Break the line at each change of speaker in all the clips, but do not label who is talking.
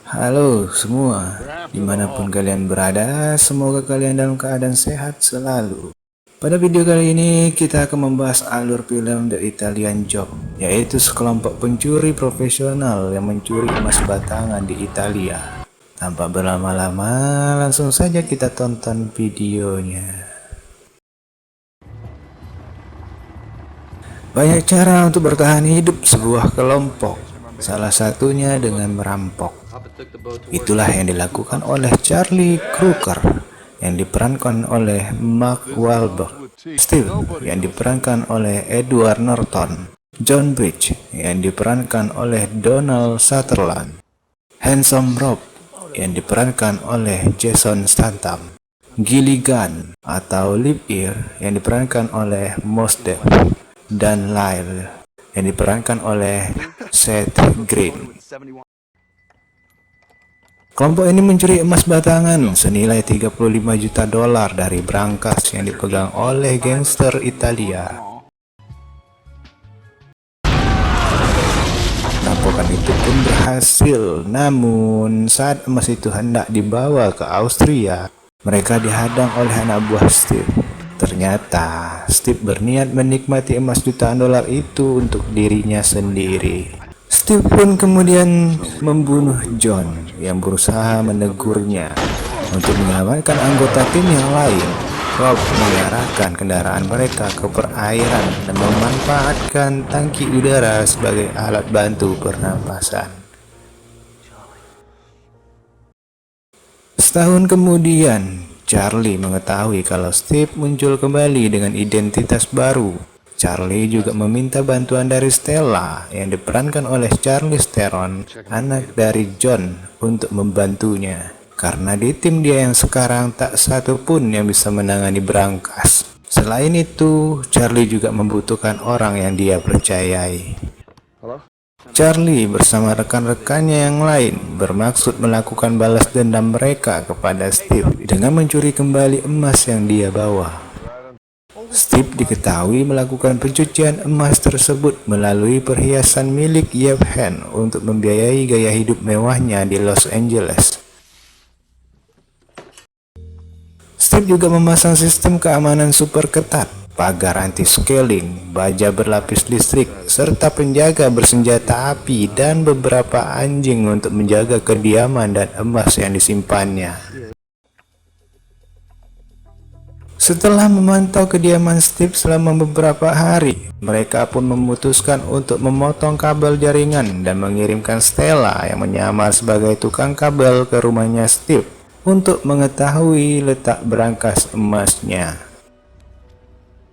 Halo semua, dimanapun kalian berada, semoga kalian dalam keadaan sehat selalu. Pada video kali ini kita akan membahas alur film The Italian Job, yaitu sekelompok pencuri profesional yang mencuri emas batangan di Italia. Tanpa berlama-lama, langsung saja kita tonton videonya. Banyak cara untuk bertahan hidup sebuah kelompok, salah satunya dengan merampok. Itulah yang dilakukan oleh Charlie Crooker yang diperankan oleh Mark Wahlberg, Steve yang diperankan oleh Edward Norton, John Bridge yang diperankan oleh Donald Sutherland, Handsome Rob yang diperankan oleh Jason Statham, Gilligan atau Lip Ear yang diperankan oleh Mos Def, dan Lyle yang diperankan oleh Seth Green. Kelompok ini mencuri emas batangan senilai 35 juta dolar dari brankas yang dipegang oleh gangster Italia. Rampokan itu pun berhasil, namun saat emas itu hendak dibawa ke Austria, mereka dihadang oleh anak buah Steve. Ternyata Steve berniat menikmati emas jutaan dolar itu untuk dirinya sendiri. Steve pun kemudian membunuh John yang berusaha menegurnya. Untuk menyelamatkan anggota tim yang lain, Rob mengarahkan kendaraan mereka ke perairan dan memanfaatkan tangki udara sebagai alat bantu pernapasan. Setahun kemudian, Charlie mengetahui kalau Steve muncul kembali dengan identitas baru. Charlie juga meminta bantuan dari Stella yang diperankan oleh Charlize Theron, anak dari John, untuk membantunya. Karena di tim dia yang sekarang tak satu pun yang bisa menangani brankas. Selain itu, Charlie juga membutuhkan orang yang dia percayai. Charlie bersama rekan-rekannya yang lain bermaksud melakukan balas dendam mereka kepada Steve dengan mencuri kembali emas yang dia bawa. Steve diketahui melakukan pencucian emas tersebut melalui perhiasan milik Yevhen untuk membiayai gaya hidup mewahnya di Los Angeles. Steve juga memasang sistem keamanan super ketat, pagar anti-scaling, baja berlapis listrik, serta penjaga bersenjata api dan beberapa anjing untuk menjaga kediaman dan emas yang disimpannya. Setelah memantau kediaman Steve selama beberapa hari, mereka pun memutuskan untuk memotong kabel jaringan dan mengirimkan Stella yang menyamar sebagai tukang kabel ke rumahnya Steve untuk mengetahui letak brankas emasnya.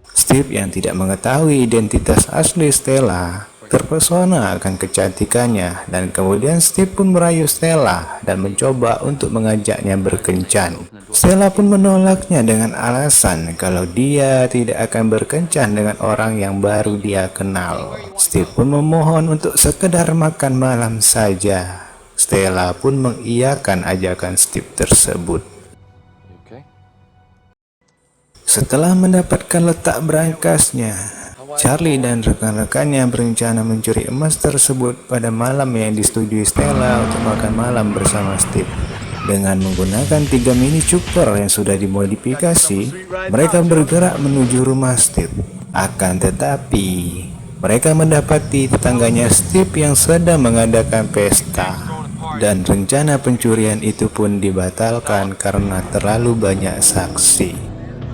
Steve yang tidak mengetahui identitas asli Stella terpesona akan kecantikannya, dan kemudian Steve pun merayu Stella dan mencoba untuk mengajaknya berkencan. Stella pun menolaknya dengan alasan kalau dia tidak akan berkencan dengan orang yang baru dia kenal. Steve pun memohon untuk sekedar makan malam saja. Stella pun mengiyakan ajakan Steve tersebut. Setelah mendapatkan letak brankasnya, Charlie dan rekan-rekannya berencana mencuri emas tersebut pada malam yang disetujui Stella untuk makan malam bersama Steve. Dengan menggunakan 3 Mini Cooper yang sudah dimodifikasi, mereka bergerak menuju rumah Steve. Akan tetapi, mereka mendapati tetangganya Steve yang sedang mengadakan pesta, dan rencana pencurian itu pun dibatalkan karena terlalu banyak saksi.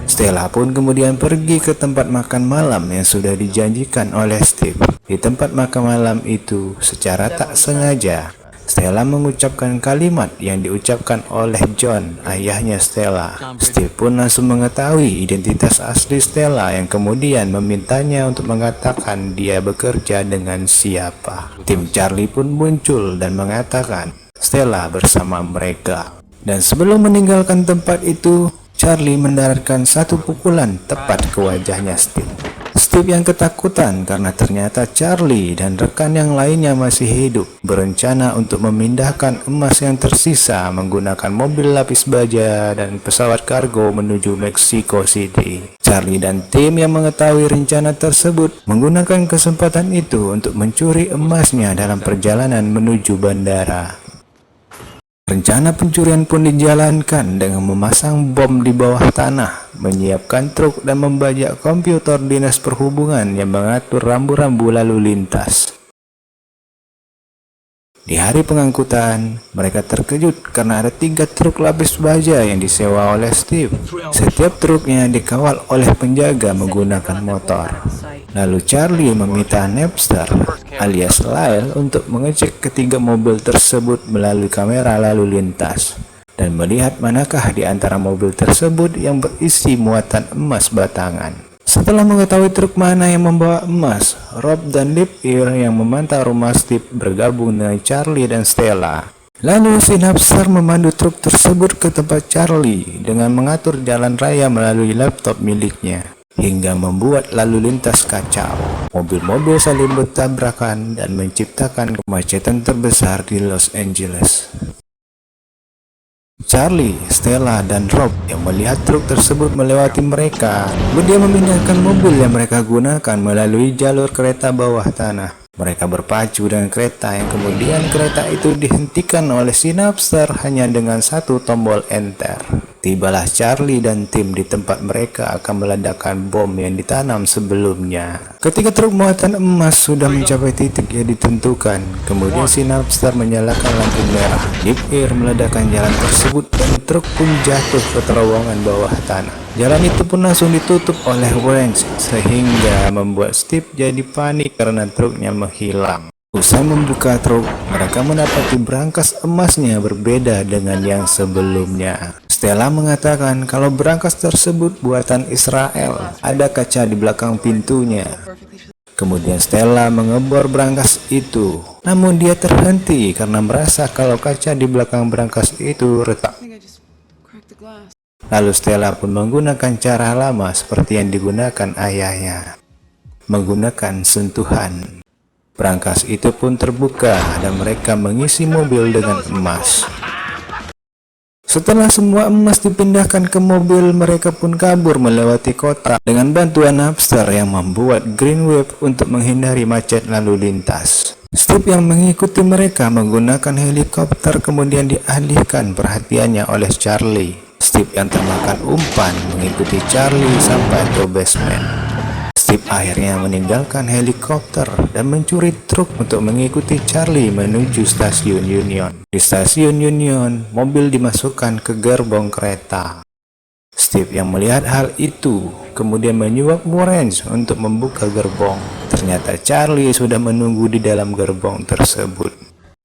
Stella pun kemudian pergi ke tempat makan malam yang sudah dijanjikan oleh Steve. Di tempat makan malam itu, secara tak sengaja, Stella mengucapkan kalimat yang diucapkan oleh John, ayahnya Stella. Steve pun langsung mengetahui identitas asli Stella yang kemudian memintanya untuk mengatakan dia bekerja dengan siapa. Tim Charlie pun muncul dan mengatakan Stella bersama mereka. Dan sebelum meninggalkan tempat itu, Charlie mendaratkan satu pukulan tepat ke wajahnya Steve. Steve yang ketakutan karena ternyata Charlie dan rekan yang lainnya masih hidup, berencana untuk memindahkan emas yang tersisa menggunakan mobil lapis baja dan pesawat kargo menuju Mexico City. Charlie dan tim yang mengetahui rencana tersebut menggunakan kesempatan itu untuk mencuri emasnya dalam perjalanan menuju bandara. Rencana pencurian pun dijalankan dengan memasang bom di bawah tanah, menyiapkan truk dan membajak komputer dinas perhubungan yang mengatur rambu-rambu lalu lintas. Di hari pengangkutan, mereka terkejut karena ada 3 truk lapis baja yang disewa oleh Steve. Setiap truknya dikawal oleh penjaga menggunakan motor. Lalu Charlie meminta Napster alias Lyle untuk mengecek ketiga mobil tersebut melalui kamera lalu lintas dan melihat manakah di antara mobil tersebut yang berisi muatan emas batangan. Setelah mengetahui truk mana yang membawa emas, Rob dan Lip-Ear yang memantau rumah Steve bergabung dengan Charlie dan Stella. Lalu si Napster memandu truk tersebut ke tempat Charlie dengan mengatur jalan raya melalui laptop miliknya, hingga membuat lalu lintas kacau. Mobil-mobil saling bertabrakan dan menciptakan kemacetan terbesar di Los Angeles. Charlie, Stella, dan Rob yang melihat truk tersebut melewati mereka, kemudian memindahkan mobil yang mereka gunakan melalui jalur kereta bawah tanah. Mereka berpacu dengan kereta yang kemudian kereta itu dihentikan oleh si Napster hanya dengan satu tombol enter. Tibalah Charlie dan tim di tempat mereka akan meledakkan bom yang ditanam sebelumnya. Ketika truk muatan emas sudah mencapai titik yang ditentukan, kemudian si Napster menyalakan lampu merah. Lip-Ear meledakkan jalan tersebut dan truk pun jatuh ke terowongan bawah tanah. Jalan itu pun langsung ditutup oleh Wrench sehingga membuat Steve jadi panik karena truknya menghilang. Usai membuka truk, mereka mendapati brankas emasnya berbeda dengan yang sebelumnya. Stella mengatakan kalau brankas tersebut buatan Israel, ada kaca di belakang pintunya. Kemudian Stella mengebor brankas itu, namun dia terhenti karena merasa kalau kaca di belakang brankas itu retak. Lalu Stella pun menggunakan cara lama seperti yang digunakan ayahnya, menggunakan sentuhan. Brankas itu pun terbuka dan mereka mengisi mobil dengan emas. Setelah semua emas dipindahkan ke mobil, mereka pun kabur melewati kota dengan bantuan Napster yang membuat green wave untuk menghindari macet lalu lintas. Steve yang mengikuti mereka menggunakan helikopter kemudian dialihkan perhatiannya oleh Charlie. Steve yang termakan umpan mengikuti Charlie sampai ke basement. Steve akhirnya meninggalkan helikopter dan mencuri truk untuk mengikuti Charlie menuju stasiun Union. Di stasiun Union, mobil dimasukkan ke gerbong kereta. Steve yang melihat hal itu kemudian menyuap Wrench untuk membuka gerbong. Ternyata Charlie sudah menunggu di dalam gerbong tersebut.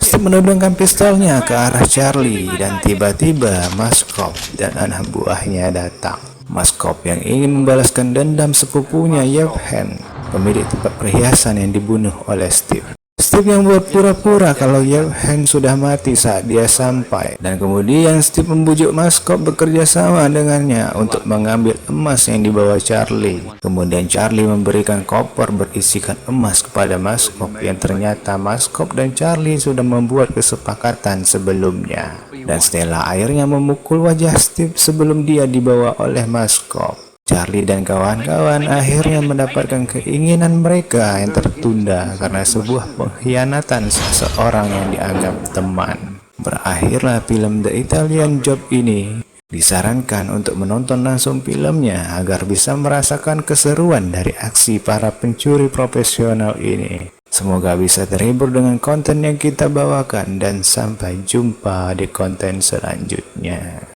Steve menodongkan pistolnya ke arah Charlie dan tiba-tiba Maskov dan anak buahnya datang. Maskov yang ingin membalaskan dendam sepupunya Yevhen, pemilik tempat perhiasan yang dibunuh oleh Steve. Steve yang berpura-pura kalau Yevhen sudah mati saat dia sampai, dan kemudian Steve membujuk Maskov bekerja sama dengannya untuk mengambil emas yang dibawa Charlie. Kemudian Charlie memberikan koper berisikan emas kepada Maskov yang ternyata Maskov dan Charlie sudah membuat kesepakatan sebelumnya. Dan Stella akhirnya memukul wajah Steve sebelum dia dibawa oleh Maskov. Charlie dan kawan-kawan akhirnya mendapatkan keinginan mereka yang tertunda karena sebuah pengkhianatan seseorang yang dianggap teman. Berakhirlah film The Italian Job ini. Disarankan untuk menonton langsung filmnya agar bisa merasakan keseruan dari aksi para pencuri profesional ini. Semoga bisa terhibur dengan konten yang kita bawakan dan sampai jumpa di konten selanjutnya.